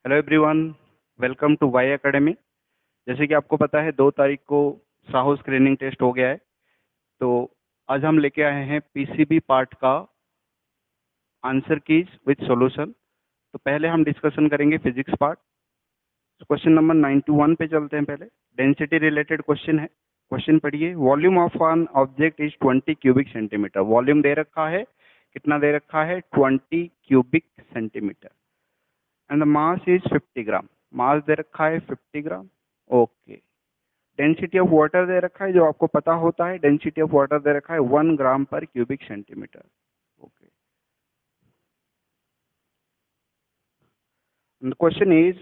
Hello everyone, welcome to Y academy. जैसे कि आपको पता है 2 तारीख को साहो स्क्रीनिंग टेस्ट हो गया है। तो आज हम लेके आए हैं पीसीबी पार्ट का आंसर कीज विद सॉल्यूशन। तो पहले हम डिस्कशन करेंगे फिजिक्स पार्ट। क्वेश्चन नंबर 91 पे चलते हैं। पहले डेंसिटी रिलेटेड क्वेश्चन है। क्वेश्चन पढ़िए। Volume of an object is 20 cubic centimetre. Volume दे रखा है, कितना दे रखा है? 20 cubic centimetre. And the mass is 50 gram. Mass दे रखा है 50 gram. Okay. Density of water दे रखा है, जो आपको पता होता है, डेंसिटी ऑफ वाटर दे रखा है 1 ग्राम पर cubic centimetre. Okay. Question is,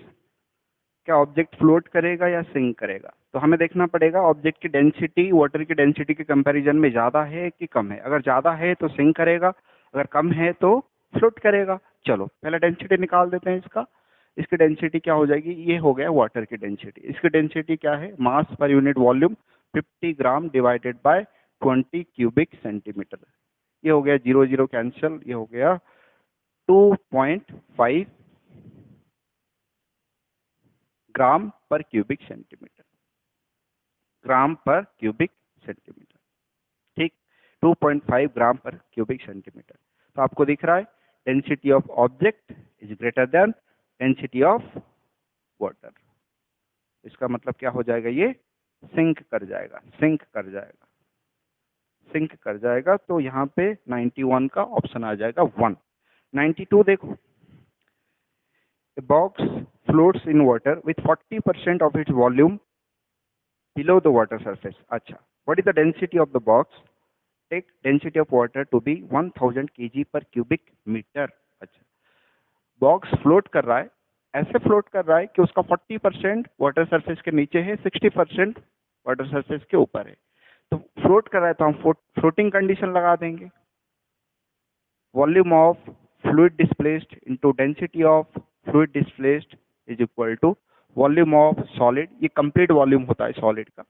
क्या ऑब्जेक्ट फ्लोट करेगा या सिंक करेगा? तो हमें देखना पड़ेगा ऑब्जेक्ट की डेंसिटी वाटर की डेंसिटी के कंपैरिजन में ज्यादा है कि कम है। अगर ज्यादा है तो सिंक करेगा, अगर कम है तो फ्लोट करेगा। चलो पहले डेंसिटी निकाल देते हैं इसका। इसकी डेंसिटी क्या हो जाएगी? ये हो गया वाटर की डेंसिटी। इसकी डेंसिटी क्या है? Mass per unit volume 50 gram divided by 20 cubic centimetre. ये हो गया 0 0 कैंसिल, ये हो गया 2.5 ग्राम पर क्यूबिक सेंटीमीटर। ग्राम पर क्यूबिक सेंटीमीटर, ठीक। 2.5 ग्राम पर क्यूबिक सेंटीमीटर। तो आपको दिख रहा है density of object is greater than density of water. इसका मतलब क्या हो जाएगा? ये सिंक कर जाएगा, सिंक कर जाएगा, सिंक कर जाएगा। तो यहाँ पे 91 का ऑप्शन आ जाएगा 1। 92 देखो। A box floats in water with 40% of its volume below the water surface. अच्छा, what is the density of the box? Take density of water to be 1000 kg per cubic meter. अच्छा, box float कर रहा है, ऐसे float कर रहा है कि उसका 40% वाटर सरफेस के नीचे है, 60% वाटर सरफेस के ऊपर है। तो फ्लोट कर रहा है तो हम फ्लोटिंग कंडीशन लगा देंगे। Volume of fluid displaced into density of fluid displaced is equal to volume of solid. ये कंप्लीट वॉल्यूम होता है सॉलिड का।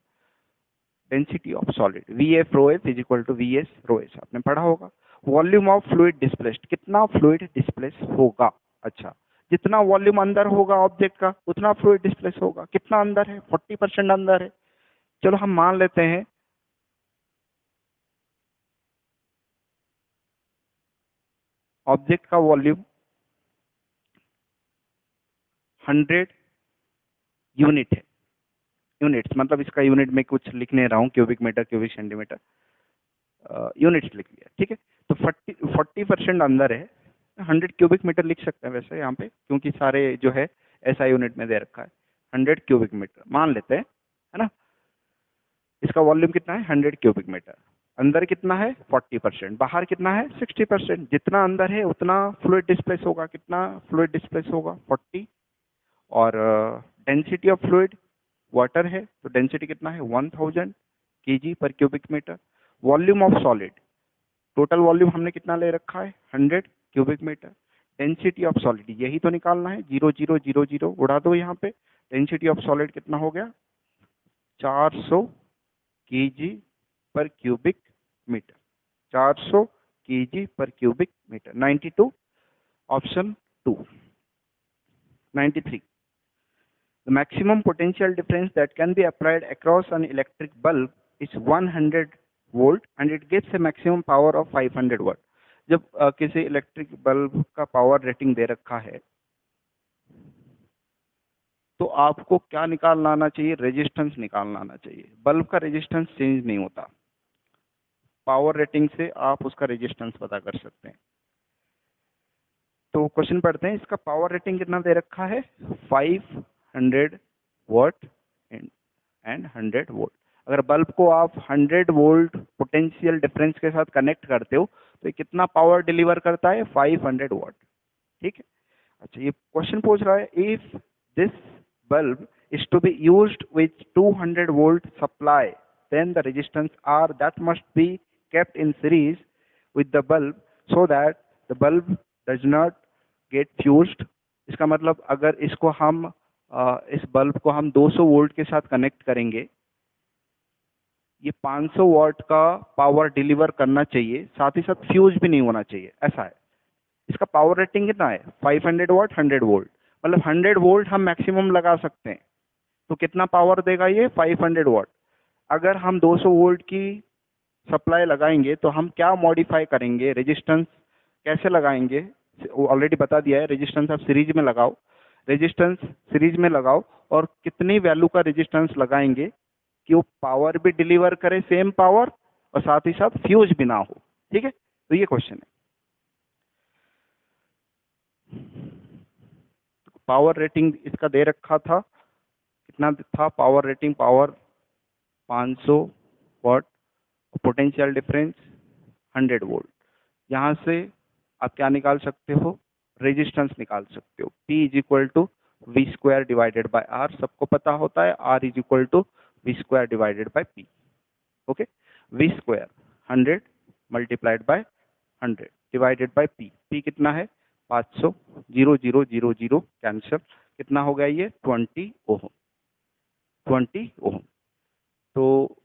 Density of solid V F rho F is equal to V S rho S, आपने पढ़ा होगा। Volume of fluid displaced, कितना fluid displace होगा? अच्छा, जितना वॉल्यूम अंदर होगा ऑब्जेक्ट का उतना फ्लूइड डिस्प्लेस होगा। कितना अंदर है? 40% अंदर है। चलो हम मान लेते हैं ऑब्जेक्ट का वॉल्यूम 100 यूनिट है। यूनिट्स मतलब इसका यूनिट में कुछ लिख नहीं रहा हूँ, cubic metre cubic centimetre, units लिख लिया, ठीक है। तो 40% अंदर है। 100 क्यूबिक मीटर लिख सकते हैं वैसे यहाँ पे, क्योंकि सारे जो है ऐसा यूनिट में दे रखा है। 100 क्यूबिक मीटर मान लेते हैं, है ना। इसका वॉल्यूम कितना है? 100 क्यूबिक मीटर। अंदर कितना है? 40%। बाहर कितना है? 60%। जितना अंदर है उतना फ्लूइड डिस्प्लेस होगा। कितना फ्लूइड डिस्प्लेस होगा? 40। और डेंसिटी ऑफ फ्लूइड वाटर है तो डेंसिटी कितना है? 1000 केजी पर cubic metre. Volume of solid, total volume हमने कितना ले रखा है? 100 cubic metre. Density of solid यही तो निकालना है, 0 0 0 0 उड़ा दो यहाँ पे। डेंसिटी ऑफ सॉलिड कितना हो गया? 400 केजी पर क्यूबिक मीटर। 400 केजी पर cubic metre. 92 option 2। 93, the maximum potential difference that can be applied across an electric bulb is 100 volt and it gives a maximum power of 500 watt। जब किसी electric bulb का power rating दे रखा है तो आपको क्या निकालना आना चाहिए? रेजिस्टेंस निकालना आना चाहिए। बल्ब का रेजिस्टेंस चेंज नहीं होता, पावर रेटिंग से आप उसका रेजिस्टेंस पता कर सकते हैं। तो क्वेश्चन पढ़ते हैं। इसका पावर रेटिंग कितना दे रखा है? 500 वॉट एंड 100 वोल्ट। अगर बल्ब को आप 100 वोल्ट पोटेंशियल डिफरेंस के साथ कनेक्ट करते हो तो ये कितना पावर डिलीवर करता है? 500 वॉट, ठीक है। अच्छा, ये क्वेश्चन पूछ रहा है if this bulb is to be used with 200 volt supply then the resistance R that must be kept in series with the bulb so that the bulb does not get fused. इसका मतलब अगर इसको हम इस bulb को हम 200 volt के साथ कनेक्ट करेंगे, ये 500 वॉट का पावर डिलीवर करना चाहिए, साथ ही साथ फ्यूज भी नहीं होना चाहिए, ऐसा है। इसका पावर रेटिंग कितना है? 500 वॉट 100 वोल्ट। मतलब 100 वोल्ट हम मैक्सिमम लगा सकते हैं। तो कितना पावर देगा ये? 500 वाट। अगर हम 200 वोल्ट की सप्लाई लगाएंगे तो हम क्या मॉडिफाई करेंगे? रेजिस्टेंस कैसे लगाएंगे? ऑलरेडी बता दिया है, रेजिस्टेंस आप सीरीज में लगाओ। रेजिस्टेंस सीरीज में लगाओ और कितनी वैल्यू का रेजिस्टेंस लगाएंगे कि वो पावर भी डिलीवर करे, सेम पावर, और साथ ही साथ फ्यूज भी ना हो। ठीक है, तो ये क्वेश्चन है। पावर रेटिंग इसका दे रखा था, कितना था पावर रेटिंग? पावर 500 वाट, पोटेंशियल डिफरेंस 100 वोल्ट। यहाँ से आप क्या निकाल सकते हो? रेजिस्टेंस निकाल सकते हो। P is equal to we square divided by R, सबको पता होता है। R is equal to we square divided by P। Okay, V square 100 multiplied by 100 divided by P। P कितना है? 500। 0 0 0 0 कैंसिल। कितना हो गया ये? 20 ओम। 20 ओम। तो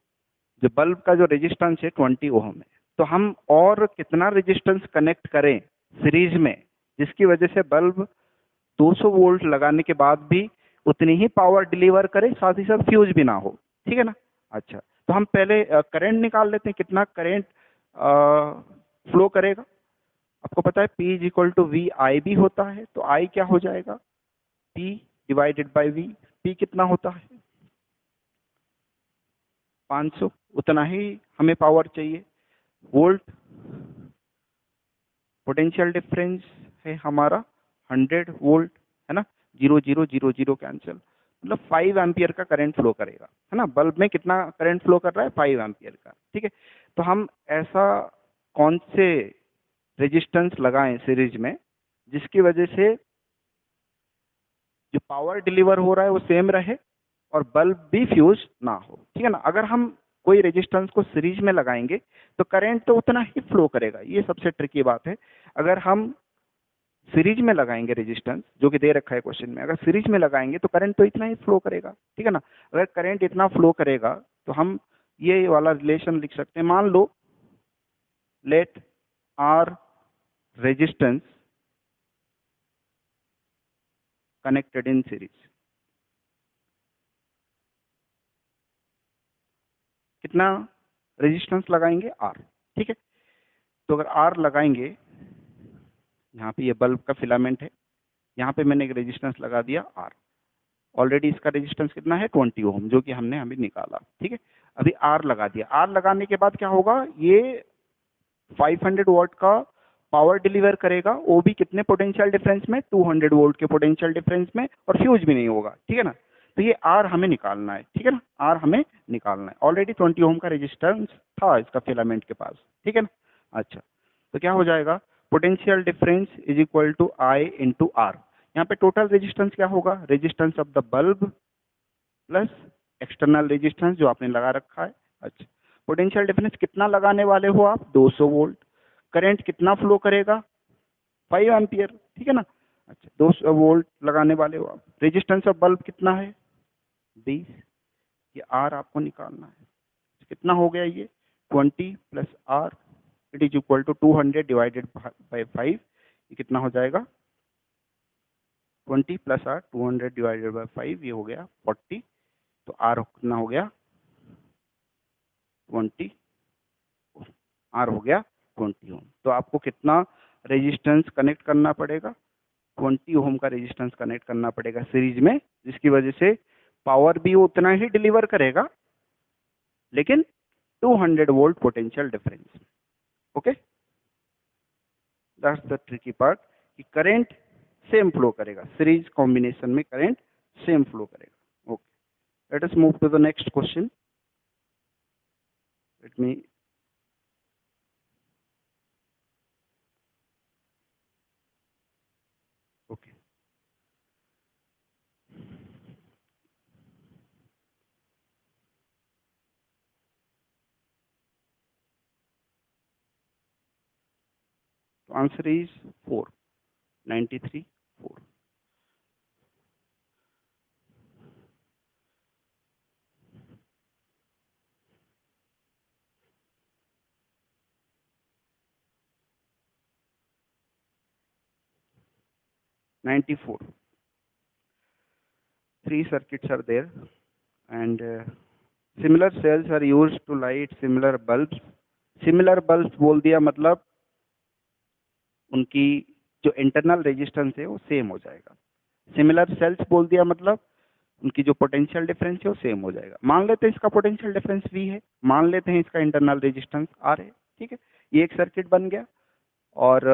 जो बल्ब का जो रेजिस्टेंस है 20 ओम है। तो हम और कितना रेजिस्टेंस कनेक्ट करें सीरीज में जिसकी वजह से बल्ब 200 वोल्ट लगाने के बाद भी उतनी ही पावर डिलीवर करे, साथ ही साथ फ्यूज भी ना हो। ठीक है ना? अच्छा, तो हम पहले करंट निकाल लेते हैं, कितना करंट फ्लो करेगा। आपको पता है P is equal to V I भी होता है, तो I क्या हो जाएगा? P divided by V। P कितना होता है? 500। उतना ही हमें पावर चाहिए। वोल्ट, पोटेंशियल डिफरेंस है हमारा 100 वोल्ट, है ना? 0 0 0 0 कैंसिल, मतलब 5 एम्पियर का करंट फ्लो करेगा, है ना? बल्ब में कितना करंट फ्लो कर रहा है? 5 एम्पियर का। ठीक है, तो हम ऐसा कौन से रेजिस्टेंस लगाएं सीरीज में जिसकी वजह से जो पावर डिलीवर हो रहा है वो सेम रहे और बल्ब भी फ्यूज ना हो। ठीक है ना? अगर हम कोई रेजिस्टेंस को सीरीज में लगाएंगे तो करंट तो उतना ही फ्लो करेगा, ये सबसे ट्रिकी बात है। अगर हम सीरीज में लगाएंगे रेजिस्टेंस, जो कि दे रखा है क्वेश्चन में, अगर सीरीज में लगाएंगे तो करंट तो इतना ही फ्लो करेगा। ठीक है ना? अगर करंट इतना फ्लो करेगा तो हम ये वाला रिलेशन लिख सकते हैं। मान लो let R resistance connected in series, कितना रेजिस्टेंस लगाएंगे? आर। ठीक है, तो अगर आर लगाएंगे, यहाँ पे ये बल्ब का फिलामेंट है, यहाँ पे मैंने एक रेजिस्टेंस लगा दिया आर। ऑलरेडी इसका रेजिस्टेंस कितना है? 20 ओम, जो कि हमने अभी निकाला। ठीक है, अभी आर लगा दिया। आर लगाने के बाद क्या होगा? ये 500 वॉट का पावर डिलीवर करेगा, वो भी कितने पोटेंशियल डिफरेंस में? 200 वोल्ट के पोटेंशियल डिफरेंस में, और फ्यूज भी नहीं होगा। ठीक है ना? तो ये आर हमें निकालना है। ठीक है ना? आर हमें निकालना है। ऑलरेडी 20 ओम का रेजिस्टेंस था इसका फिलामेंट के पास। ठीक है ना? अच्छा, तो क्या हो जाएगा? Potential difference is equal to I into R. यहाँ पे टोटल रेजिस्टेंस क्या होगा? Resistance of the bulb plus external resistance जो आपने लगा रखा है। अच्छा, पोटेंशियल डिफरेंस कितना लगाने वाले हो आप? 200 वोल्ट। करंट कितना फ्लो करेगा? 5 एम्पियर। ठीक है ना? अच्छा, 200 वोल्ट लगाने वाले हो आप। रेजिस्टेंस ऑफ बल्ब कितना है? 20। ये आर आपको निकालना है। कितना हो गया ये? 20 plus R, it is equal to 200 divided by 5। ये कितना हो जाएगा? 20 प्लस आर, 200 डिवाइडेड बाई 5, ये हो गया 40। तो आर कितना हो गया? 20। आर हो गया 20 ओम। तो आपको कितना रेजिस्टेंस कनेक्ट करना पड़ेगा? 20 ओम का रेजिस्टेंस कनेक्ट करना पड़ेगा सीरीज में, जिसकी वजह से पावर भी उतना ही डिलीवर करेगा, लेकिन 200 volt potential difference. Okay, that's the tricky part कि करंट सेम फ्लो करेगा, सीरीज कॉम्बिनेशन में करंट सेम फ्लो करेगा। Okay, let us move to the next question. Let me okay, तो answer is 4, 93 4। Ninety 4। 3 circuits are there, and similar cells are used to light similar bulbs. Similar bulbs बोल दिया मतलब उनकी जो internal resistance है वो same हो जाएगा। सिमिलर सेल्स बोल दिया मतलब उनकी जो पोटेंशियल डिफरेंस है वो सेम हो जाएगा। मान लेते हैं इसका पोटेंशियल डिफरेंस V है, मान लेते हैं इसका इंटरनल रेजिस्टेंस R है, ठीक है। ये एक सर्किट बन गया, और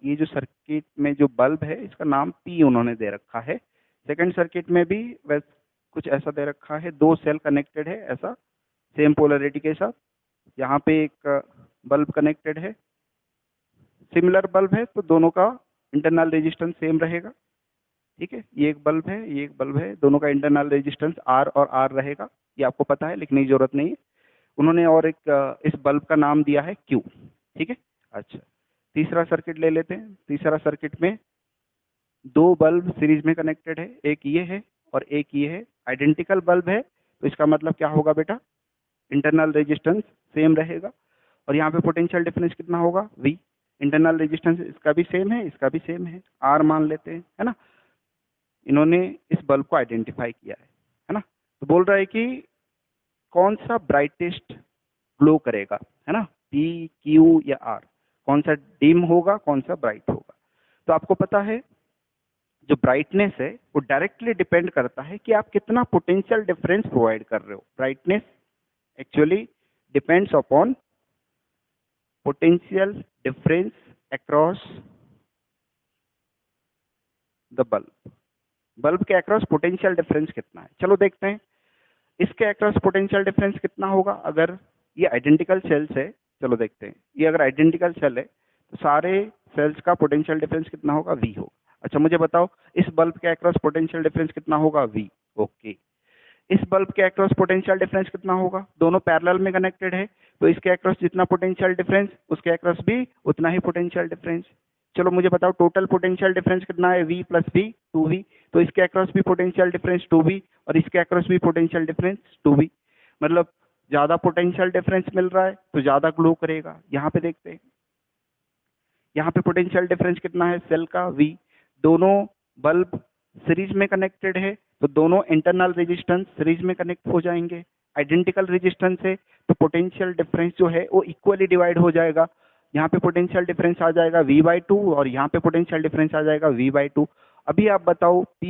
ये जो सर्किट में जो बल्ब है इसका नाम P उन्होंने दे रखा है। सेकंड सर्किट में भी वैसे कुछ ऐसा दे रखा है, 2 सेल कनेक्टेड है ऐसा सेम पोलैरिटी के साथ। यहाँ पे एक बल्ब कनेक्टेड है, सिमिलर बल्ब है तो दोनों का इंटरनल रेजिस्टेंस सेम रहेगा, ठीक है। ये एक बल्ब है, ये एक बल्ब है, दोनों का इंटरनल रेजिस्टेंस R और R रहेगा, ये आपको पता है, लिखने की जरूरत नहीं है। उन्होंने और एक इस बल्ब का नाम दिया है Q, ठीक है। अच्छा, तीसरा सर्किट ले लेते हैं। तीसरा सर्किट में 2 बल्ब सीरीज में कनेक्टेड है, एक ये है और एक ये है। आइडेंटिकल बल्ब है तो इसका मतलब क्या होगा बेटा, इंटरनल रेजिस्टेंस सेम रहेगा, और यहाँ पे पोटेंशियल डिफरेंस कितना होगा, V। इंटरनल रेजिस्टेंस इसका भी सेम है, इसका भी सेम है, R मान लेते हैं, है ना। इन्होंने इस बल्ब को आइडेंटिफाई किया है ना। तो बोल रहा है कि कौन सा ब्राइटेस्ट ग्लो करेगा, है ना, P, Q या R, कौन सा डिम होगा, कौन सा ब्राइट होगा। तो आपको पता है जो ब्राइटनेस है वो डायरेक्टली डिपेंड करता है कि आप कितना पोटेंशियल डिफरेंस प्रोवाइड कर रहे हो। Brightness actually depends upon potential difference across the bulb. Bulb के अक्रॉस पोटेंशियल डिफरेंस कितना है, चलो देखते हैं। इसके अक्रॉस पोटेंशियल डिफरेंस कितना होगा, अगर ये आइडेंटिकल सेल्स है, चलो देखते हैं। ये अगर आइडेंटिकल सेल है तो सारे सेल्स का पोटेंशियल डिफरेंस कितना होगा, V होगा। अच्छा मुझे बताओ इस बल्ब के अक्रॉस पोटेंशियल डिफरेंस कितना होगा, V, ओके। इस बल्ब के अक्रॉस पोटेंशियल डिफरेंस कितना होगा, दोनों पैरेलल में कनेक्टेड है तो इसके अक्रॉस जितना पोटेंशियल डिफरेंस उसके अक्रॉस भी उतना ही पोटेंशियल डिफरेंस। चलो मुझे बताओ टोटल पोटेंशियल डिफरेंस कितना है, V प्लस V, 2V। तो इसके अक्रॉस भी पोटेंशियल डिफरेंस 2V और इसके अक्रॉस भी पोटेंशियल डिफरेंस 2V, मतलब ज्यादा पोटेंशियल डिफरेंस मिल रहा है तो ज्यादा ग्लो करेगा। यहाँ पे देखते हैं, यहाँ पे पोटेंशियल डिफरेंस कितना है सेल का, V। दोनों बल्ब सीरीज में कनेक्टेड है तो दोनों इंटरनल रेजिस्टेंस सीरीज में कनेक्ट हो जाएंगे। आइडेंटिकल रेजिस्टेंस है तो पोटेंशियल डिफरेंस जो है वो इक्वली डिवाइड हो जाएगा। यहाँ पे पोटेंशियल डिफरेंस आ जाएगा V/2 और यहाँ पे पोटेंशियल डिफरेंस आ जाएगा V/2। अभी आप बताओ P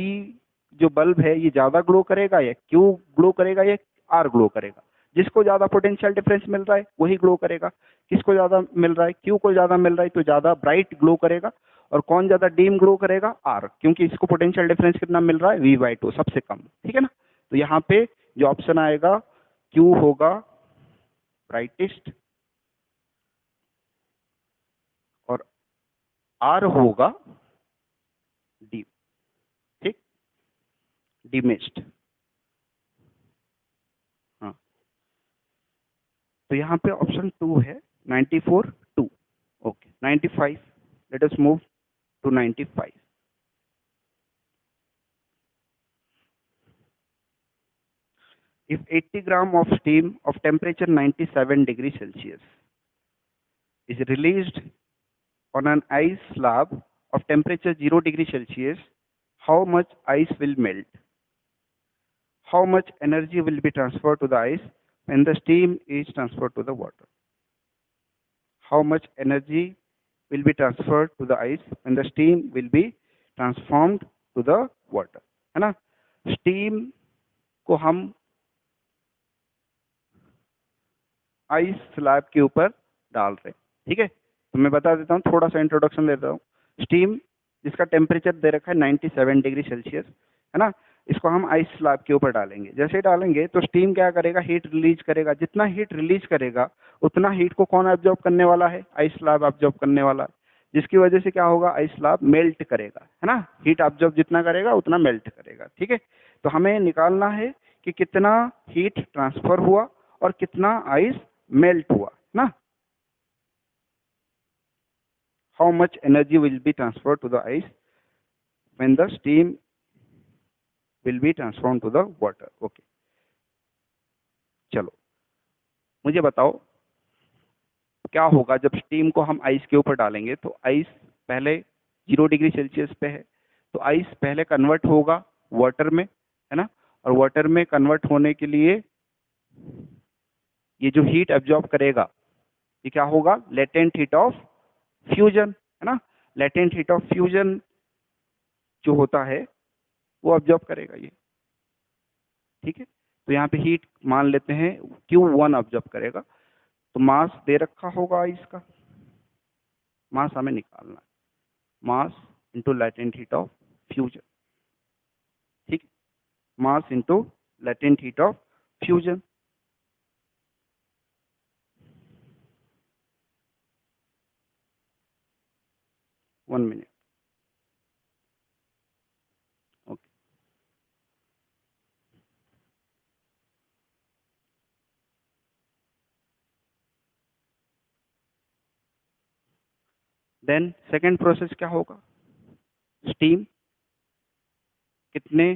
जो बल्ब है ये ज्यादा ग्लो करेगा या Q ग्लो करेगा या R ग्लो करेगा। जिसको ज्यादा पोटेंशियल डिफरेंस मिल रहा है वही ग्लो करेगा। किसको ज्यादा मिल रहा है, Q को ज्यादा मिल रहा है तो ज्यादा ब्राइट ग्लो करेगा। और कौन ज्यादा डीम ग्लो करेगा, R, क्योंकि इसको पोटेंशियल डिफरेंस कितना मिल रहा है, V/2 सबसे कम, ठीक है ना। तो यहाँ पे जो ऑप्शन आएगा Q होगा ब्राइटेस्ट और R होगा डीम, ठीक, डीमेस्ट। हाँ, तो यहाँ पे ऑप्शन 2 है 94, 2, okay. 95, let us move to 95। If 80 gram of steam of temperature 97 degrees Celsius is released on an ice slab of temperature 0 degree Celsius, how much ice will melt? How much energy will be transferred to the ice when the steam is transferred to the water? How much energy will be transferred to the ice when the steam will be transformed to the water? है ना, steam को हम ice slab के ऊपर डाल रहे हैं, ठीक है। तो मैं बता देता हूँ, थोड़ा सा इंट्रोडक्शन देता हूँ। स्टीम जिसका टेम्परेचर दे रखा है 97 डिग्री सेल्सियस, है ना, इसको हम आइस स्लैब के ऊपर डालेंगे। जैसे डालेंगे तो स्टीम क्या करेगा, हीट रिलीज करेगा। जितना हीट रिलीज करेगा उतना हीट को कौन एब्जॉर्ब करने वाला है, आइस स्लैब एब्जॉर्ब करने वाला है, जिसकी वजह से क्या होगा, आइस स्लैब मेल्ट करेगा, है ना। हीट एब्जॉर्ब जितना करेगा उतना मेल्ट करेगा, ठीक है। तो हमें निकालना है कि कितना हीट ट्रांसफर हुआ और कितना आइस मेल्ट हुआ ना। How much energy will be transferred to the ice when the steam will be transformed to the water? Okay, चलो मुझे बताओ क्या होगा जब स्टीम को हम आइस के ऊपर डालेंगे। तो आइस पहले 0 डिग्री सेल्सियस पे है तो आइस पहले कन्वर्ट होगा वाटर में, है ना। और वाटर में कन्वर्ट होने के लिए ये जो हीट एब्जॉर्ब करेगा ये क्या होगा, लेटेंट हीट ऑफ फ्यूजन, है ना। लेटेंट हीट ऑफ फ्यूजन जो होता है वो एब्जॉर्ब करेगा ये, ठीक है। तो यहाँ पे हीट मान लेते हैं Q1 एब्जॉर्ब करेगा, तो मास दे रखा होगा इसका, मास हमें निकालना है, mass into latent heat of fusion, ठीक, mass into latent heat of fusion. One minute, okay. Then second process क्या होगा, स्टीम कितने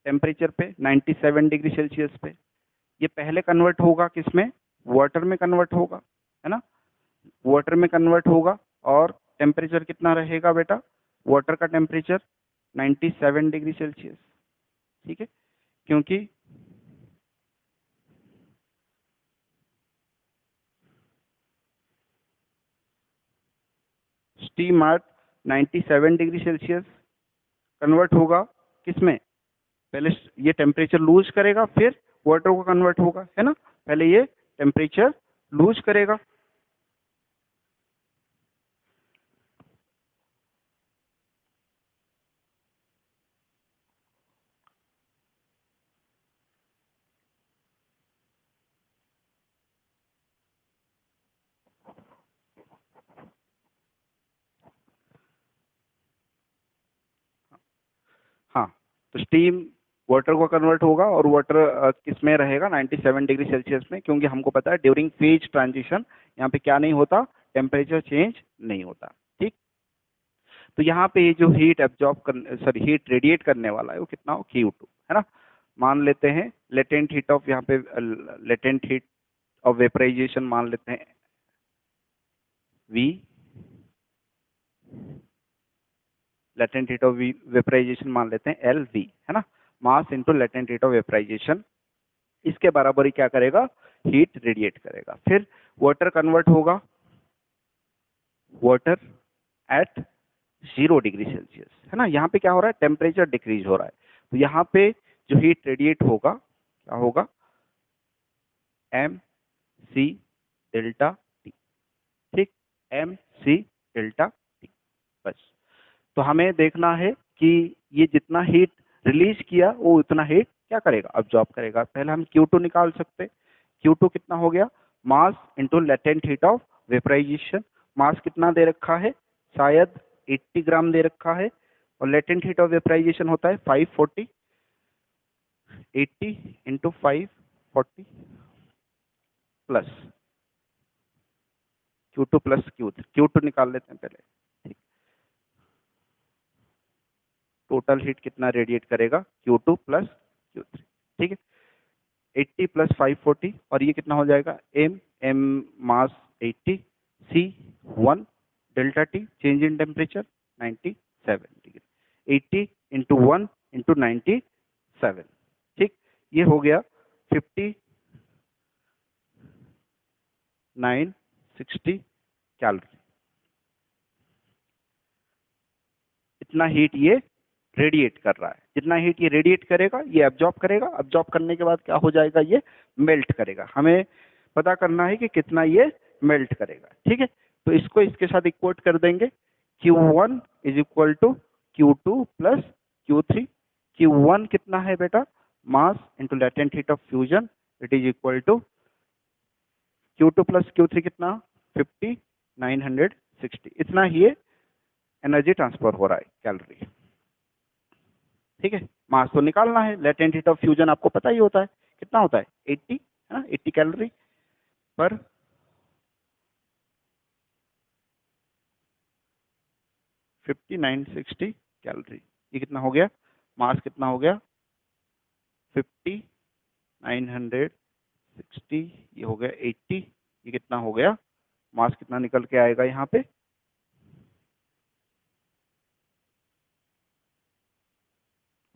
टेम्परेचर पे, 97 डिग्री सेल्सियस पे। ये पहले कन्वर्ट होगा किसमें, वाटर में कन्वर्ट होगा, है ना। वाटर में कन्वर्ट होगा और टेम्परेचर कितना रहेगा बेटा, वाटर का टेम्परेचर 97 डिग्री सेल्सियस, ठीक है। क्योंकि steam eight 97 degree Celsius convert होगा किसमें, पहले ये टेम्परेचर लूज करेगा फिर वाटर को कन्वर्ट होगा, है ना। पहले ये टेम्परेचर लूज करेगा, हाँ। तो स्टीम वाटर को कन्वर्ट होगा और वाटर किस में रहेगा, 97 डिग्री सेल्सियस में, क्योंकि हमको पता है ड्यूरिंग फेज ट्रांजिशन यहाँ पे क्या नहीं होता, टेम्परेचर चेंज नहीं होता, ठीक। तो यहाँ पे ये जो हीट एब्जॉर्ब कर, सॉरी हीट रेडिएट करने वाला है वो कितना हो, Q2, है ना। मान लेते हैं लेटेंट हीट ऑफ, यहाँ पे लेटेंट हीट ऑफ वेपराइजेशन मान लेते हैं V, latent heat of vaporization मान लेते हैं LV, है ना। Mass into latent heat of vaporization, इसके बराबर ही क्या करेगा, हीट रेडिएट करेगा। फिर वाटर कन्वर्ट होगा, वाटर एट 0 डिग्री सेल्सियस, है ना। यहाँ पे क्या हो रहा है, टेम्परेचर डिक्रीज हो रहा है, तो यहाँ पे जो हीट रेडिएट होगा क्या होगा, MC डेल्टा T, ठीक, MC डेल्टा T, बस। तो हमें देखना है कि ये जितना हीट रिलीज किया वो उतना हीट क्या करेगा, अब्जॉर्ब करेगा। पहले हम Q2 निकाल सकते, Q2 कितना हो गया, mass into latent heat of vaporisation. Mass कितना दे रखा है, शायद 80 ग्राम दे रखा है, और लेटेंट हीट ऑफ वेपराइजेशन होता है 540, 80 into 540 plus Q2 plus Q2 निकाल लेते हैं पहले, ठीक। टोटल हीट कितना रेडिएट करेगा, Q2 प्लस Q3, ठीक है। 80 प्लस 540 और ये कितना हो जाएगा, m mass 80, C 1 delta T change in temperature 97 degree, 80 into 1 into 97, ठीक। ये हो गया 5960 कैलोरी। इतना हीट ये रेडिएट कर रहा है, जितना हीट ये रेडिएट करेगा ये एब्जॉर्ब करेगा, एब्जॉर्ब करने के बाद क्या हो जाएगा, ये मेल्ट करेगा। हमें पता करना है कि कितना ये मेल्ट करेगा, ठीक है। तो इसको इसके साथ इक्वेट कर देंगे, Q1 is equal to Q2 plus Q3। Q1 कितना है बेटा, mass into latent heat of fusion, it is equal to Q2 plus Q3 कितना, 5960, इतना ही एनर्जी ट्रांसफर हो रहा है कैलोरी, ठीक है। मास तो निकालना है, लेटेंट हीट ऑफ फ्यूजन आपको पता ही होता है कितना होता है, 80, है ना, 80 कैलोरी पर 5960 कैलोरी। ये कितना हो गया, मास कितना हो गया 5960, ये हो गया 80, ये कितना हो गया, मास कितना निकल के आएगा यहाँ पे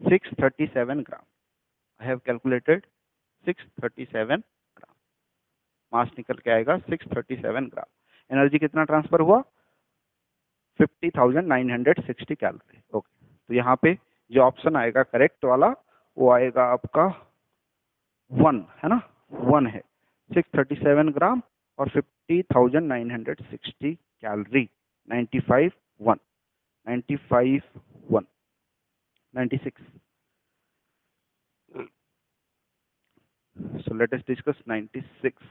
637 ग्राम, आई हैव कैलकुलेटेड 637 ग्राम, मास निकल के आएगा 637 ग्राम। एनर्जी कितना ट्रांसफर हुआ? 50,960 कैलोरी। ओके, तो यहाँ पे जो ऑप्शन आएगा करेक्ट वाला वो आएगा आपका 1, है ना, 1 है। 637 ग्राम और 50,960 calorie, 95 1, 95 1, 96। So let us discuss 96.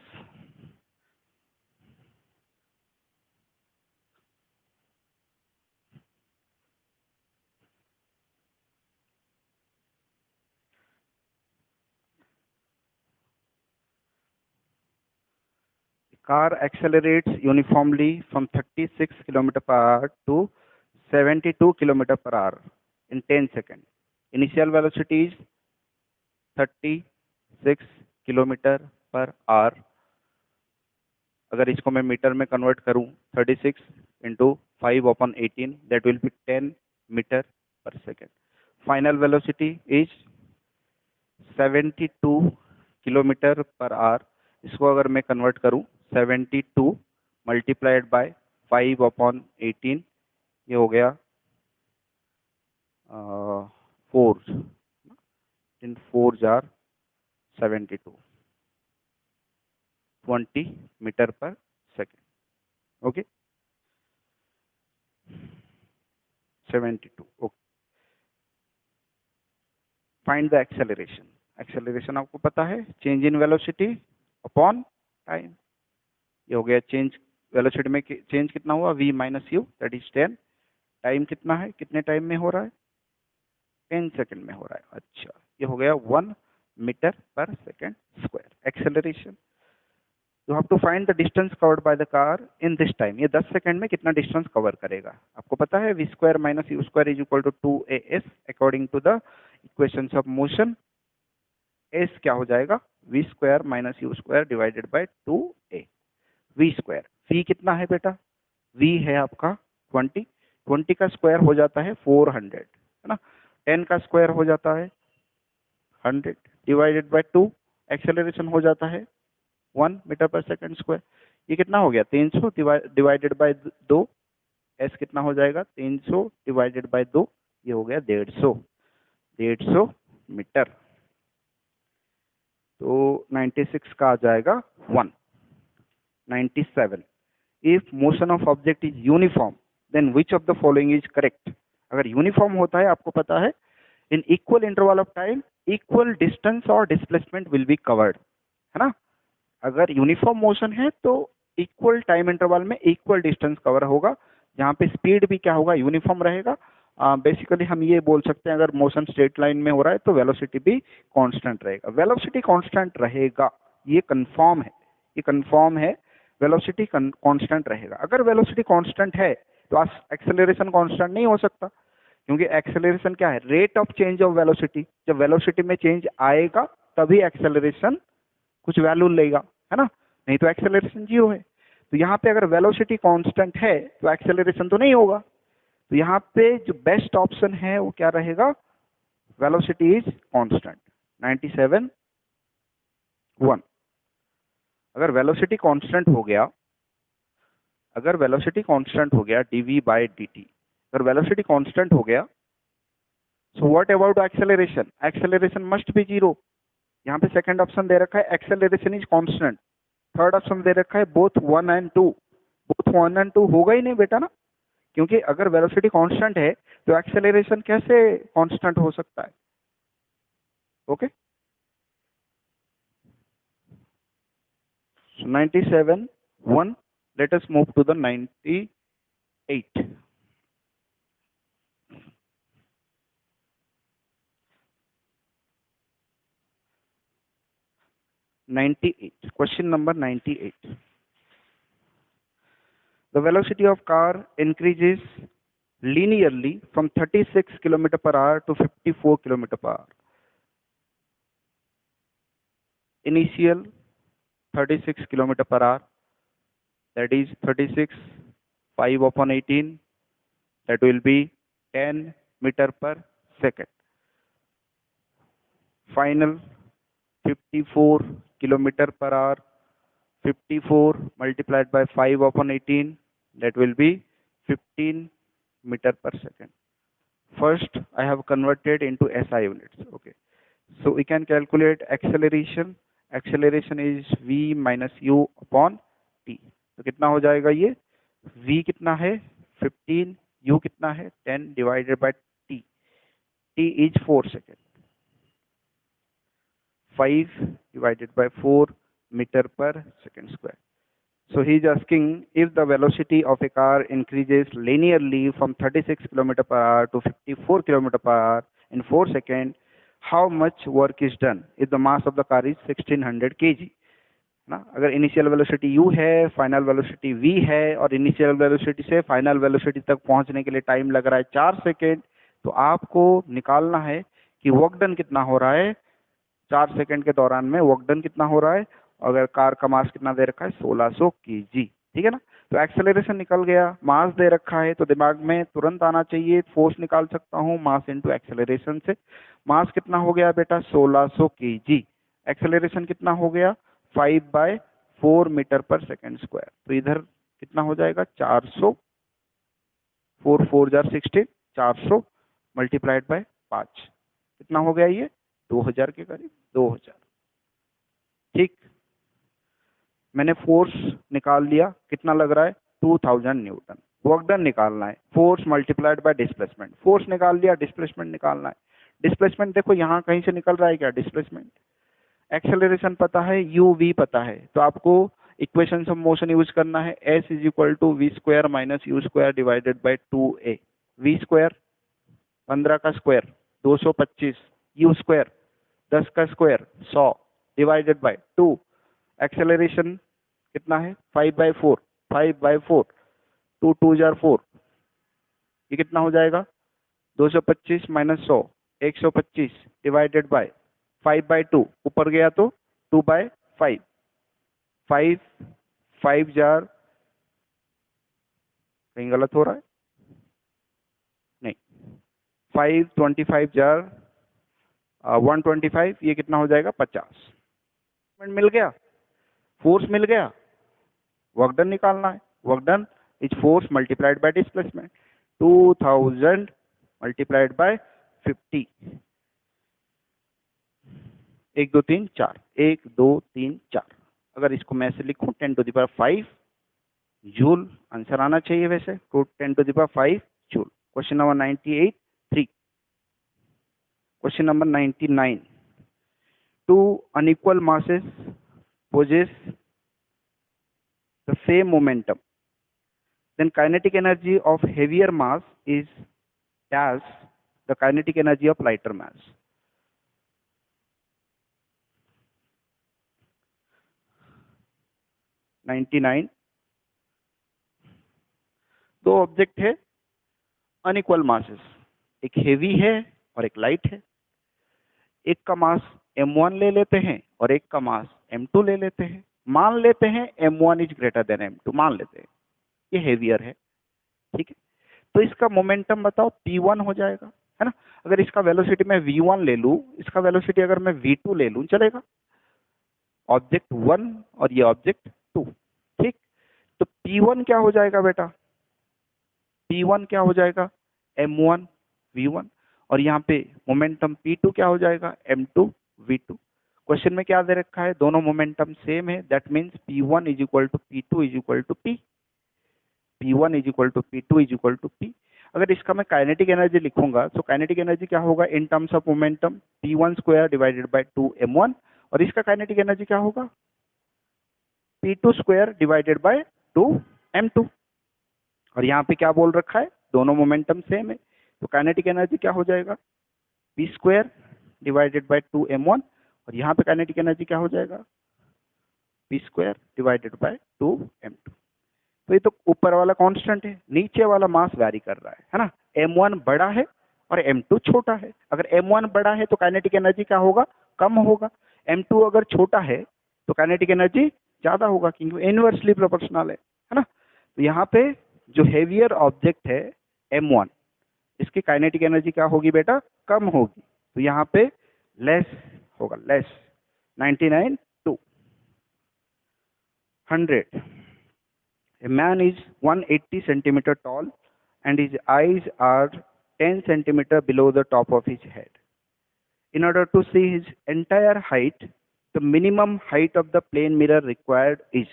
Car accelerates uniformly from 36 km per hour to 72 km per hour in 10 seconds. Initial velocity is 36 km per hour. अगर इसको मैं मीटर में कन्वर्ट करूं, 36 into 5/18, that will be 10 metre per second. Final velocity is 72 kilometre per hour. इसको अगर मैं convert करूं, 72 multiplied by 5/18, ये हो गया 4 इन 4 jar 72, 20 metre per second. Okay, 72। Okay, find the acceleration. Acceleration आपको पता है, change in velocity upon time. ये हो गया चेंज वेलोसिटी में चेंज कितना हुआ, v minus you, that is 10। Time कितना है, कितने टाइम में हो रहा है, 10 सेकंड में हो रहा है। अच्छा, ये हो गया 1 मीटर पर second square. Acceleration, you have to find the distance covered by the car in this time. ये 10 सेकंड में कितना डिस्टेंस कवर करेगा। आपको पता है v square minus u square is equal to 2as according to the equations of motion. s क्या हो जाएगा, v square minus u square divided by 2a। v square, v कितना है बेटा, v है आपका 20, 20 का स्क्वायर हो जाता है 400, है ना। 10 का स्क्वायर हो जाता है 100 डिवाइडेड बाय 2, एक्सेलरेशन हो जाता है 1 मीटर पर सेकंड स्क्वायर। ये कितना हो गया, 300 डिवाइडेड बाय 2, एस कितना हो जाएगा, 300 डिवाइडेड बाय 2, ये हो गया 150 मीटर। तो 96 का आ जाएगा 1। 97, if motion of object is uniform then which of the following is correct. अगर यूनिफॉर्म होता है, आपको पता है, in equal interval of time equal distance और डिस्प्लेसमेंट विल बी कवर्ड, है ना। अगर यूनिफॉर्म मोशन है तो इक्वल टाइम इंटरवल में इक्वल डिस्टेंस कवर होगा, जहाँ पे स्पीड भी क्या होगा, यूनिफॉर्म रहेगा। बेसिकली हम ये बोल सकते हैं, अगर मोशन स्ट्रेट लाइन में हो रहा है तो वेलोसिटी भी कांस्टेंट रहेगा। वेलोसिटी कांस्टेंट रहेगा, ये कंफर्म है, ये कंफर्म है, वेलोसिटी कांस्टेंट रहेगा। अगर वेलोसिटी कांस्टेंट है तो एक्सेलरेशन कांस्टेंट नहीं हो सकता, क्योंकि एक्सेलरेशन क्या है, rate of change of velocity. जब वेलोसिटी में चेंज आएगा तभी एक्सेलरेशन कुछ वैल्यू लेगा, है ना, नहीं तो एक्सेलरेशन 0 है। तो यहाँ पे अगर वेलोसिटी कांस्टेंट है तो एक्सेलरेशन तो नहीं होगा। तो यहाँ पे जो बेस्ट ऑप्शन है वो क्या रहेगा, वेलोसिटी इज कांस्टेंट। 97 1। अगर वेलोसिटी कांस्टेंट हो गया, अगर वेलोसिटी कांस्टेंट हो गया dv बाय dt, अगर वेलोसिटी कांस्टेंट हो गया, so what about acceleration, acceleration must be 0। यहाँ पे सेकंड ऑप्शन दे रखा है acceleration is constant, third option दे रखा है बोथ 1 एंड 2। बोथ 1 एंड 2 होगा ही नहीं बेटा ना, क्योंकि अगर वेलोसिटी कांस्टेंट है तो एक्सेलरेशन कैसे कांस्टेंट हो सकता है। Okay, so 97 1, let us move to the 98। 98, question number 98। The velocity of car increases linearly from 36 km per hour to 54 km per hour. Initial 36 km per hour, that is 36 5/18, that will be 10 meter per second. Final 54 kilometre per our, 54 multiplied by 5 upon 18, that will be 15 meter per second. First I have converted into SI units. Okay, so we can calculate acceleration. Acceleration is v minus u upon t. तो कितना हो जाएगा ये? v कितना है 15, u कितना है 10 divided by t. t is 4 second. 5 divided by 4 meter per second square. So he is asking, if the velocity of a car increases linearly from 36 km per hour to 54 km per hour in 4 seconds, how much work is done if the mass of the car is 1600 kg? ना, अगर initial velocity u है, final velocity v है, और initial velocity से final velocity तक पहुंचने के लिए टाइम लग रहा है 4 सेकेंड, तो आपको निकालना है कि वर्क डन कितना हो रहा है 4 सेकंड के दौरान में, वर्क डन कितना हो रहा है। अगर कार का मास कितना दे रखा है 1600 kg, ठीक है ना। तो एक्सेलरेशन निकल गया, मास दे रखा है, तो दिमाग में तुरंत आना चाहिए, फोर्स निकाल सकता हूँ मास इनटू एक्सेलरेशन से। मास कितना हो गया बेटा 1600 kg, एक्सेलरेशन कितना हो गया 5/4 मीटर पर सेकेंड स्क्वायर। तो इधर कितना हो जाएगा 400, 4 4 जार 16, 400 मल्टीप्लाइड बाय 5, कितना हो गया ये 2000 के करीब, 2000। ठीक, मैंने फोर्स निकाल लिया, कितना लग रहा है 2000 न्यूटन। वर्क डन निकालना है, force multiplied by displacement. Force निकाल लिया, डिस्प्लेसमेंट निकालना है। डिस्प्लेसमेंट देखो यहाँ कहीं से निकल रहा है क्या डिस्प्लेसमेंट। एक्सेलरेशन पता है, u v पता है, तो आपको इक्वेशन ऑफ मोशन यूज करना है, s is equal to we square minus u square divided by 2a। V square 15 का स्क्वायर 225, यू स्क्वायर 10 का स्क्वायर 100 डिवाइडेड बाय 2। एक्सेलरेशन कितना है 5/4, 5/4, 2 2 जार 4, ये कितना हो जाएगा 225 माइनस 100, 125 डिवाइडेड बाय 5/2, ऊपर गया तो 2/5, 5 5 जार, कहीं गलत हो रहा है नहीं, 5 25 जार 125, ये कितना हो जाएगा 50। मिल गया, फोर्स मिल गया, वर्क डन निकालना है। Work done is force multiplied by displacement, 2000 multiplied by 50। 1 2 3 4, 1 2 3 4। अगर इसको मैं ऐसे लिखूं 10⁵ जूल, आंसर आना चाहिए वैसे, तो 10⁵ joule. Question number 98 3। Question number 99, two unequal masses possess the same momentum, then kinetic energy of heavier mass is dash the kinetic energy of lighter mass. दो ऑब्जेक्ट है अनइक्वल मासेस, एक heavy है और एक लाइट है। एक का मास m1 ले लेते हैं और एक का मास m2 ले लेते हैं। मान लेते हैं m1 is greater than m2, मान लेते हैं ये हेवियर है, ठीक है। तो इसका मोमेंटम बताओ p1 हो जाएगा, है ना। अगर इसका वेलोसिटी मैं v1 ले लूं, इसका वेलोसिटी अगर मैं v2 ले लूं, चलेगा। ऑब्जेक्ट 1 और ये ऑब्जेक्ट 2, ठीक। तो p1 क्या हो जाएगा बेटा, p1 क्या हो जाएगा m1 v1, और यहाँ पे मोमेंटम p2 क्या हो जाएगा m2 v2। क्वेश्चन में क्या दे रखा है, दोनों मोमेंटम सेम है, that means p1 is equal to p2 is equal to p, p1 is equal to p2 is equal to p। अगर इसका मैं काइनेटिक एनर्जी लिखूंगा तो काइनेटिक एनर्जी क्या होगा in terms of momentum, p1 square divided bye 2m1, और इसका kinetic energy क्या होगा p2 square divided bye 2m2। और यहाँ पे क्या बोल रखा है, दोनों मोमेंटम सेम है, तो काइनेटिक एनर्जी क्या हो जाएगा p square divided bye 2m1, और यहाँ पे काइनेटिक एनर्जी क्या हो जाएगा p square divided bye 2m2। तो ये तो ऊपर वाला कांस्टेंट है, नीचे वाला मास वैरी कर रहा है ना। m1 बड़ा है और m2 छोटा है। अगर m1 बड़ा है तो काइनेटिक एनर्जी क्या होगा, कम होगा। m2 अगर छोटा है तो काइनेटिक एनर्जी ज्यादा होगा, क्योंकि इनवर्सली प्रोपोर्शनल है ना। तो यहाँ पे जो हेवियर ऑब्जेक्ट है m1, इसकी काइनेटिक एनर्जी क्या होगी बेटा, कम होगी। तो यहाँ पे लेस होगा, less 99 2 100. A man is 180 centimeter tall and his eyes are 10 centimeter below the top of his head. In order to see his entire height, the minimum height of the plane mirror required is.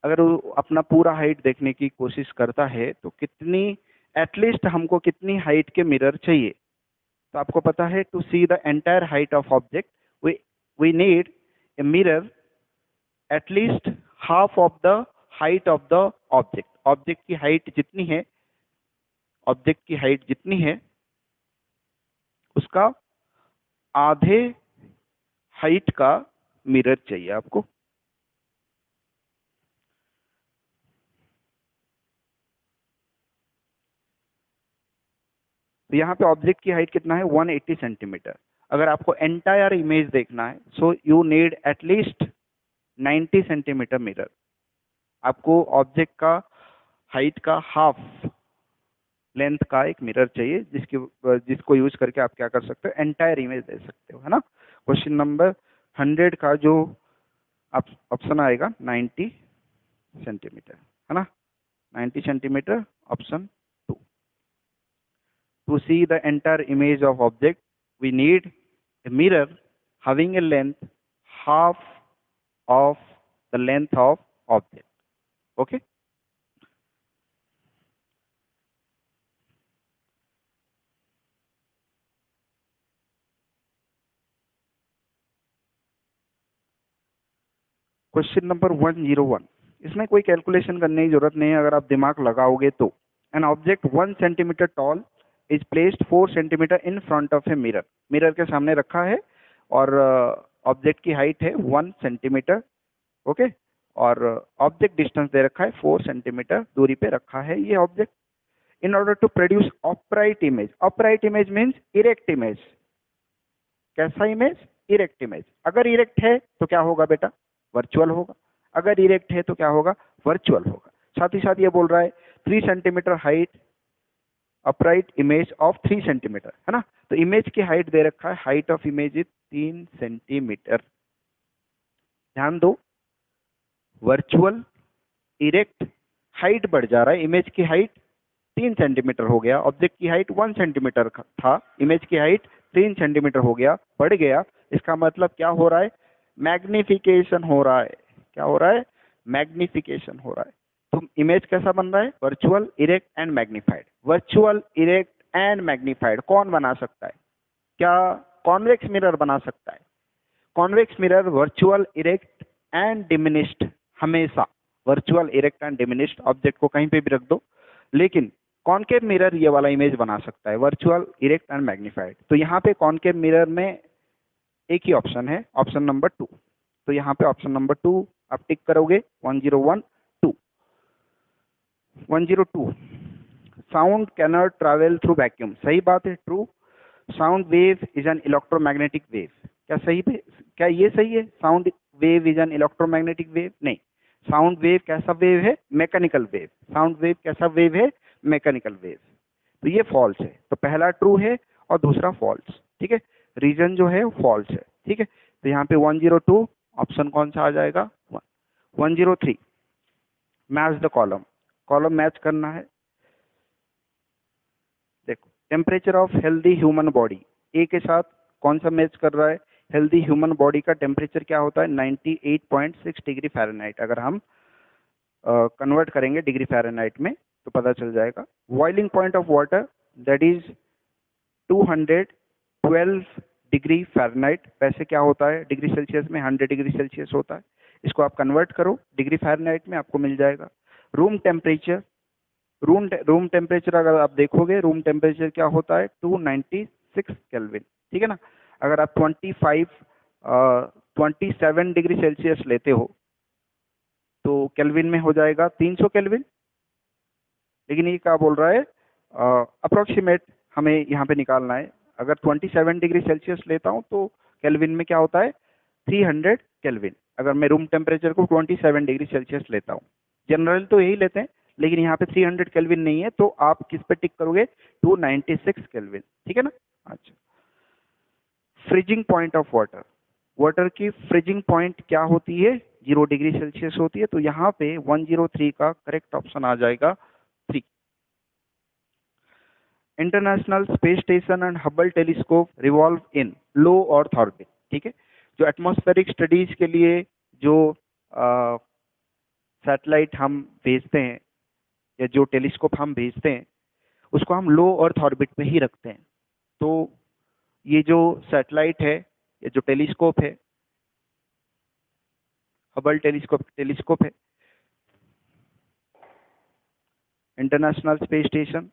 अगर वो अपना पूरा height देखने की कोशिश करता है तो कितनी, एटलीस्ट हमको कितनी हाइट के मिरर चाहिए? तो आपको पता है to see the entire height of object we need a mirror at least half of the height of the object. Object की हाइट जितनी है, ऑब्जेक्ट की हाइट जितनी है उसका आधे हाइट का मिरर चाहिए आपको. तो यहाँ पे ऑब्जेक्ट की हाइट कितना है? 180 सेंटीमीटर. अगर आपको एंटायर इमेज देखना है so you need at least 90 centimetre mirror. आपको ऑब्जेक्ट का हाइट का हाफ लेंथ का एक मिरर चाहिए जिसको यूज करके आप क्या कर सकते हो? एंटायर इमेज दे सकते हो, है ना. क्वेश्चन नंबर 100 का जो ऑप्शन आएगा 90 सेंटीमीटर, है ना. 90 centimetre option 2. To see the entire image of object, we need a mirror having a length half of the length of object. Okay. Question number 101. इसमें कोई कैलकुलेशन करने की जरूरत नहीं है अगर आप दिमाग लगाओगे तो. An object 1 centimetre tall is placed 4 centimetre in front of a mirror. Mirror के सामने रखा है और ऑब्जेक्ट की हाइट है 1 सेंटीमीटर. ओके. और ऑब्जेक्ट डिस्टेंस दे रखा है 4 सेंटीमीटर दूरी पे रखा है ये object. In order to produce upright image. Upright image means erect image. कैसा इमेज? Erect image. अगर इरेक्ट है तो क्या होगा बेटा? वर्चुअल होगा. अगर इरेक्ट है तो क्या होगा? वर्चुअल होगा. साथ ही साथ ये बोल रहा है 3 centimetre height upright image of 3 centimetre, है ना. तो इमेज की हाइट दे रखा है, height of image is 3 centimetre. ध्यान दो, वर्चुअल, इरेक्ट, हाइट बढ़ जा रहा है. इमेज की हाइट 3 सेंटीमीटर हो गया, ऑब्जेक्ट की हाइट 1 सेंटीमीटर था, इमेज की हाइट 3 सेंटीमीटर हो गया, बढ़ गया. इसका मतलब क्या हो रहा है? मैग्निफिकेशन हो रहा है. क्या हो रहा है? मैग्निफिकेशन हो रहा है. तो इमेज कैसा बन रहा है? Virtual, erect and magnified. Virtual, erect and magnified कौन बना सकता है? क्या कॉन्वेक्स मिरर बना सकता है? Convex mirror virtual, erect and diminished, हमेशा virtual, erect and diminished. Object को कहीं पे भी रख दो, लेकिन कॉनकेव मिरर ये वाला इमेज बना सकता है, वर्चुअल, इरेक्ट एंड मैग्नीफाइड. तो यहाँ पे कॉनकेव मिरर में एक ही ऑप्शन है, ऑप्शन नंबर 2. तो यहाँ पे ऑप्शन नंबर 2 आप टिक करोगे. 102. Sound cannot travel through vacuum. सही बात है, true. Sound wave is an electromagnetic wave. क्या सही है? क्या ये सही है? Sound wave is an electromagnetic wave? नहीं. साउंड वेव कैसा वेव है? Mechanical wave. साउंड वेव कैसा वेव है? Mechanical wave. तो ये फॉल्स है. तो पहला ट्रू है और दूसरा फॉल्स. ठीक है, रीजन जो है फॉल्स है. ठीक है, तो यहाँ पे 102 ऑप्शन कौन सा आ जाएगा? 103. Match the column. Column match करना है. देखो, temperature of healthy human body, A के साथ कौन सा मैच कर रहा है? हेल्दी ह्यूमन बॉडी का टेम्परेचर क्या होता है? 98.6 डिग्री फ़ारेनहाइट. अगर हम कन्वर्ट करेंगे डिग्री फ़ारेनहाइट में तो पता चल जाएगा. Boiling point of water that is 212 degree Fahrenheit. वैसे क्या होता है डिग्री सेल्सियस में? 100 डिग्री सेल्सियस होता है. इसको आप कन्वर्ट करो डिग्री फ़ारेनहाइट में, आपको मिल जाएगा. रूम टेम्परेचर, रूम टेम्परेचर अगर आप देखोगे, रूम टेम्परेचर क्या होता है? 296 केल्विन. ठीक है ना. अगर आप 27 डिग्री सेल्सियस लेते हो तो केल्विन में हो जाएगा 300 केल्विन. लेकिन ये क्या बोल रहा है? अप्रोक्सीमेट हमें यहाँ पे निकालना है. अगर 27 डिग्री सेल्सियस लेता हूँ तो केल्विन में क्या होता है? 300 केल्विन. अगर मैं रूम टेम्परेचर को 27 डिग्री सेल्सियस लेता हूँ, जनरल तो यही लेते हैं, लेकिन यहाँ पे 300 केल्विन नहीं है, तो आप किस पे टिक करोगे? 296 केल्विन. ठीक है ना. अच्छा, freezing point of water, water की फ्रीजिंग पॉइंट क्या होती है, 0 डिग्री सेल्सियस होती है। तो यहाँ पे 103 का करेक्ट ऑप्शन आ जाएगा 3। International space station and Hubble telescope revolve in low earth orbit, ठीक है। जो एटमॉस्फेरिक स्टडीज के लिए जो सैटेलाइट हम भेजते हैं या जो टेलीस्कोप हम भेजते हैं उसको हम लो अर्थ ऑर्बिट पे ही रखते हैं। तो ये जो सैटेलाइट है या जो टेलीस्कोप है, हबल टेलीस्कोप है, इंटरनेशनल स्पेस स्टेशन।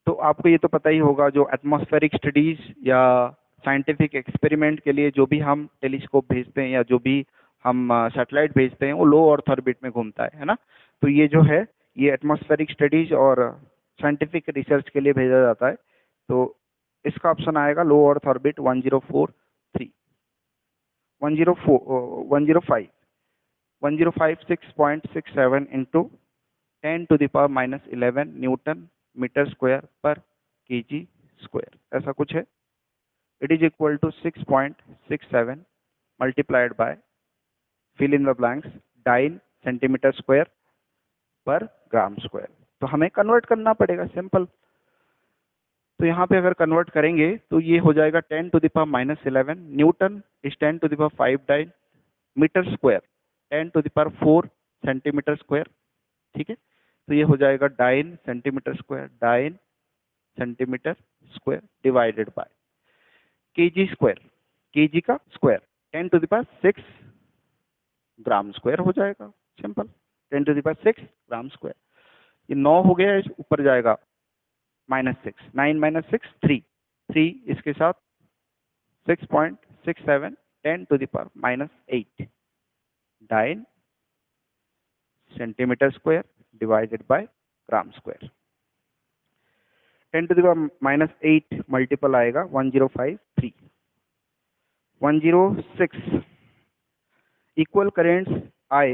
तो आपको ये तो पता ही होगा, जो एटमॉस्फेरिक स्टडीज या साइंटिफिक एक्सपेरिमेंट के लिए जो भी हम टेलीस्कोप भेजते हैं या जो भी हम सैटेलाइट भेजते हैं वो लो अर्थ ऑर्बिट में घूमता है ना। तो ये जो है ये एटमॉस्फेरिक स्टडीज और साइंटिफिक रिसर्च के लिए भेजा जाता है। तो इसका ऑप्शन आएगा low earth orbit 1043 104 105 1056.67 into 10⁻⁻11 newton metre square per KG square, ऐसा कुछ है। It is equal to 6.67 multiplied by fill in the blanks dyne centimetre square per gram square. तो हमें कन्वर्ट करना पड़ेगा, सिंपल। तो यहाँ पे अगर कन्वर्ट करेंगे तो ये हो जाएगा 10⁻11 newton is 10⁵ dyne metre square 10⁴ centimetre square, ठीक है। तो ये हो जाएगा dyne centimetre square divided by KG square, KG का स्क्वायर 10⁶ ग्राम स्क्वायर हो जाएगा, सिंपल। 10⁶ gram square. ये 9 हो गया, इस ऊपर जाएगा -6, 9 - 6 3 इसके साथ 6.67 10⁻⁻8 dine centimetre square divided bye ग्राम स्क्वायर। 10⁻⁻8 मल्टीपल आएगा 1053 106 equal currents I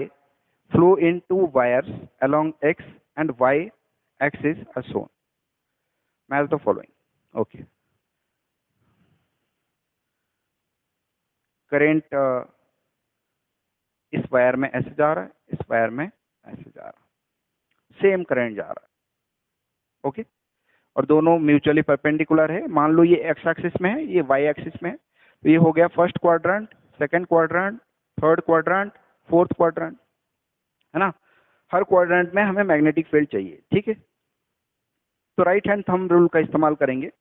flow in two wires along x and y axis as shown. Match the following. Okay. Current इस वायर में ऐसे जा रहा है, इस वायर में ऐसे जा रहा है, सेम करंट जा रहा है, ओके। और दोनों म्यूचुअली परपेंडिकुलर है। मान लो ये एक्स एक्सिस में है, ये वाई एक्सिस में है। तो ये हो गया first quadrant, second quadrant, third quadrant, fourth quadrant, है ना। हर क्वाड्रेंट में हमें मैग्नेटिक फील्ड चाहिए, ठीक है। तो राइट हैंड थंब रूल का इस्तेमाल करेंगे।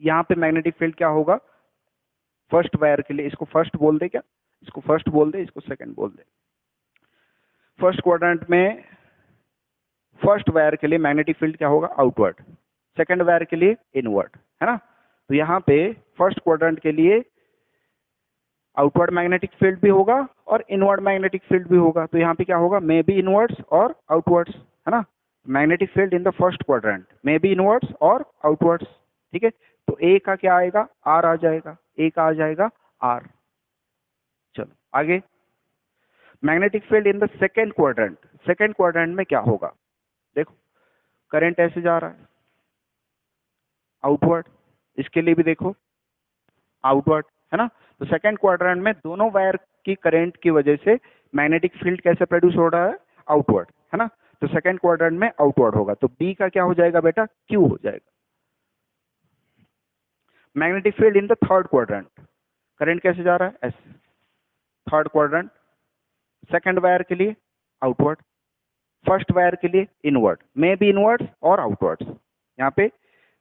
यहाँ पे मैग्नेटिक फील्ड क्या होगा, फर्स्ट वायर के लिए इसको फर्स्ट बोल दे, क्या इसको फर्स्ट बोल दे, इसको सेकंड बोल दे। फर्स्ट क्वाड्रेंट में फर्स्ट वायर के लिए मैग्नेटिक फील्ड क्या होगा, आउटवर्ड। सेकंड वायर के लिए इनवर्ड, है ना। तो यहाँ पे फर्स्ट क्वाड्रेंट के लिए आउटवर्ड मैग्नेटिक फील्ड भी होगा और इनवर्ड मैग्नेटिक फील्ड भी होगा। तो यहाँ पे क्या होगा, मे बी इनवर्ड्स और आउटवर्ड्स, है ना। Magnetic field in the first quadrant may be inwards और आउटवर्ड्स, ठीक है। तो ए का क्या आएगा, आर आ जाएगा, ए का आ जाएगा आर। चलो आगे, magnetic field in the second quadrant, second quadrant में क्या होगा, देखो करंट ऐसे जा रहा है आउटवर्ड, इसके लिए भी देखो आउटवर्ड, है ना। तो सेकेंड क्वाड्रेंट में दोनों वायर की करंट की वजह से मैग्नेटिक फील्ड कैसे प्रोड्यूस हो रहा है, आउटवर्ड, है ना। तो सेकेंड क्वाड्रेंट में आउटवर्ड होगा। तो बी का क्या हो जाएगा बेटा, क्यू हो जाएगा। Magnetic field in the third quadrant, current कैसे जा रहा है, S, third quadrant, second wire के लिए आउटवर्ड, फर्स्ट वायर के लिए इनवर्ड, मे बी इनवर्ड्स और आउटवर्ड्स। यहाँ पे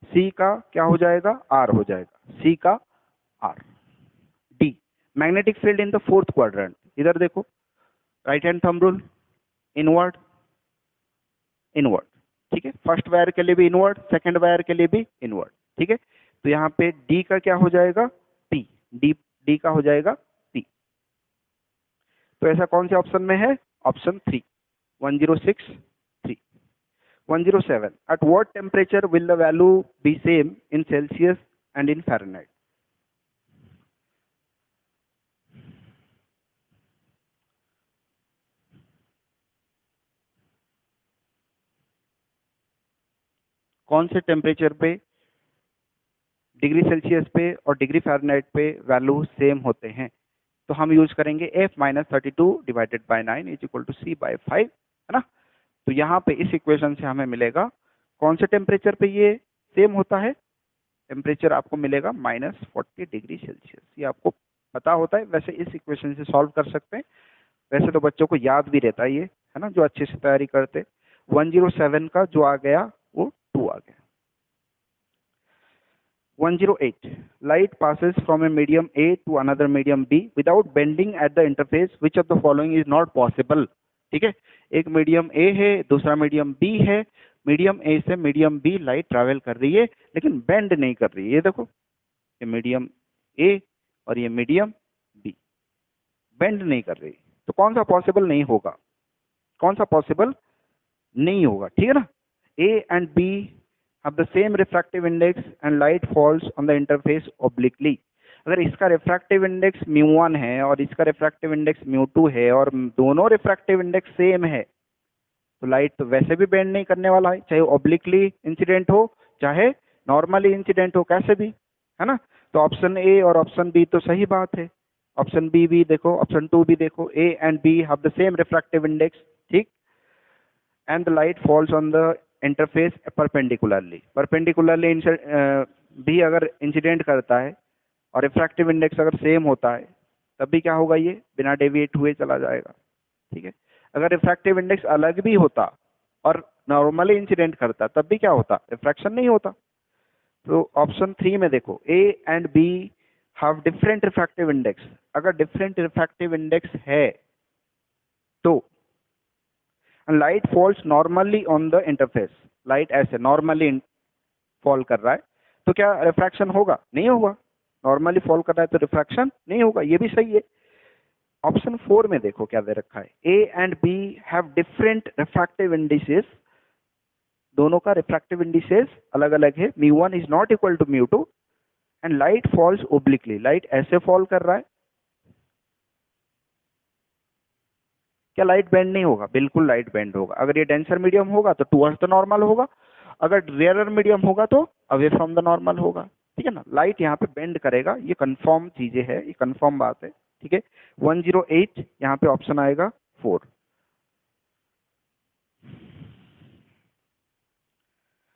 सी का क्या हो जाएगा, आर हो जाएगा, सी का R. D, magnetic field in the fourth quadrant, इधर देखो right hand thumb rule, inward inward, ठीक है। फर्स्ट वायर के लिए भी इनवर्ड, सेकंड वायर के लिए भी इनवर्ड, ठीक है। तो यहाँ पे डी का क्या हो जाएगा, पी, डी का हो जाएगा पी। तो ऐसा कौन से ऑप्शन में है, option 3, 106 3। 107 at what temperature will the value be same in Celsius and in Fahrenheit? कौन से टेम्परेचर पे डिग्री सेल्सियस पे और डिग्री फ़ारेनहाइट पे वैल्यू सेम होते हैं, तो हम यूज करेंगे f minus 32 divided by 9 is equal to c by 5, है ना। तो यहाँ पे इस इक्वेशन से हमें मिलेगा कौन से टेम्परेचर पे ये सेम होता है, टेम्परेचर आपको मिलेगा -40 डिग्री सेल्सियस। ये आपको पता होता है, वैसे इस इक्वेशन से सॉल्व कर सकते हैं। वैसे तो बच्चों को याद भी रहता है ये, है ना, जो अच्छे से तैयारी करते। 107 का जो आ गया वो 2 आ गया। 108 light passes from a medium A to another medium B without bending at the interface, which of the following is not possible। ठीक है, एक मीडियम A है, दूसरा मीडियम B है, मीडियम A से मीडियम B लाइट ट्रैवल कर रही है लेकिन बेंड नहीं कर रही है। ये देखो, ये मीडियम A और ये मीडियम B बेंड नहीं कर रही, तो कौन सा पॉसिबल नहीं होगा, कौन सा पॉसिबल नहीं होगा, ठीक है ना। A and B have the same refractive index and light falls on the interface obliquely। अगर इसका रिफ्रैक्टिव इंडेक्स μ1 है और इसका रिफ्रैक्टिव इंडेक्स μ2 है और दोनों रिफ्रैक्टिव इंडेक्स सेम है, तो लाइट तो वैसे भी बेंड नहीं करने वाला है, चाहे ओब्लिकली इंसिडेंट हो चाहे नॉर्मली इंसिडेंट हो, कैसे भी, है ना। तो ऑप्शन ए और ऑप्शन बी तो सही बात है, ऑप्शन बी भी देखो, ऑप्शन 2 भी देखो, A and B have the same refractive index, ठीक, and the light falls on the interface perpendicularly. Perpendicularly भी अगर इंसिडेंट करता है और रिफ्रैक्टिव इंडेक्स अगर सेम होता है, तब भी क्या होगा, ये बिना डेविएट हुए चला जाएगा, ठीक है। अगर रिफ्रैक्टिव इंडेक्स अलग भी होता और नॉर्मली इंसिडेंट करता, तब भी क्या होता, रिफ्रैक्शन नहीं होता। तो ऑप्शन 3 में देखो, A and B have different refractive index. अगर डिफरेंट रिफ्रैक्टिव इंडेक्स है तो light falls normally on the interface, light ऐसे नॉर्मली फॉल कर रहा है, तो क्या रिफ्रैक्शन होगा, नहीं होगा। नॉर्मली फॉल कर रहा है तो रिफ्रैक्शन नहीं होगा, ये भी सही है। ऑप्शन 4 में देखो क्या दे रखा है, A and B have different refractive indices. दोनों का रिफ्रैक्टिव इंडिसेस अलग अलग है, μ1 is not equal to μ2 and light falls obliquely. Light ऐसे फॉल कर रहा है, क्या लाइट बेंड नहीं होगा, बिल्कुल लाइट बेंड होगा। अगर ये डेंसर मीडियम होगा तो टुवर्ड्स द नॉर्मल होगा, अगर रेयरर मीडियम होगा तो अवे फ्रॉम द नॉर्मल होगा, ठीक है ना। लाइट यहाँ पे बेंड करेगा, ये कंफर्म चीजें है, ये कंफर्म बात है, ठीक है। 108 यहाँ पे ऑप्शन आएगा 4।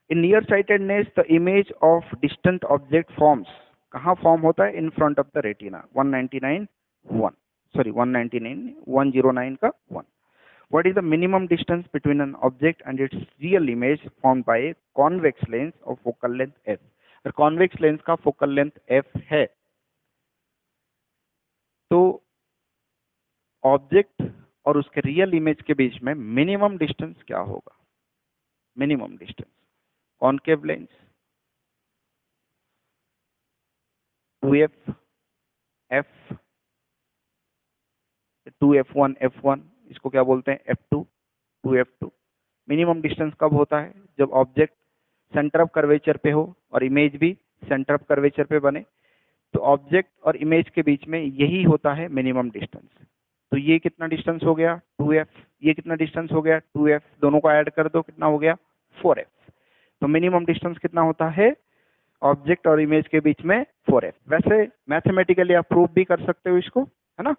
In near sightedness the image of distant object forms, कहाँ फॉर्म होता है, in front of the retina. 199 1 sorry 199 109 का 1। What is the minimum distance between an object and its real image formed by a convex lens of focal length f। अगर convex lens का focal length f है, तो object और उसके real image के बीच में minimum distance क्या होगा, minimum distance. Concave lens 2f f 2f1 f1, इसको क्या बोलते हैं f2 2f2। मिनिमम डिस्टेंस कब होता है, जब ऑब्जेक्ट सेंटर ऑफ कर्वेचर पे हो और इमेज भी सेंटर ऑफ कर्वेचर पे बने, तो ऑब्जेक्ट और इमेज के बीच में यही होता है मिनिमम डिस्टेंस। तो ये कितना डिस्टेंस हो गया 2f, ये कितना डिस्टेंस हो गया 2f, दोनों को ऐड कर दो कितना हो गया 4f। तो मिनिमम डिस्टेंस कितना होता है ऑब्जेक्ट और इमेज के बीच में 4f। वैसे मैथमेटिकली आप प्रूव भी कर सकते हो इसको, है ना।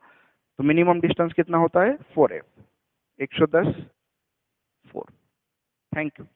तो मिनिमम डिस्टेंस कितना होता है 4f, 110 4। Thank you.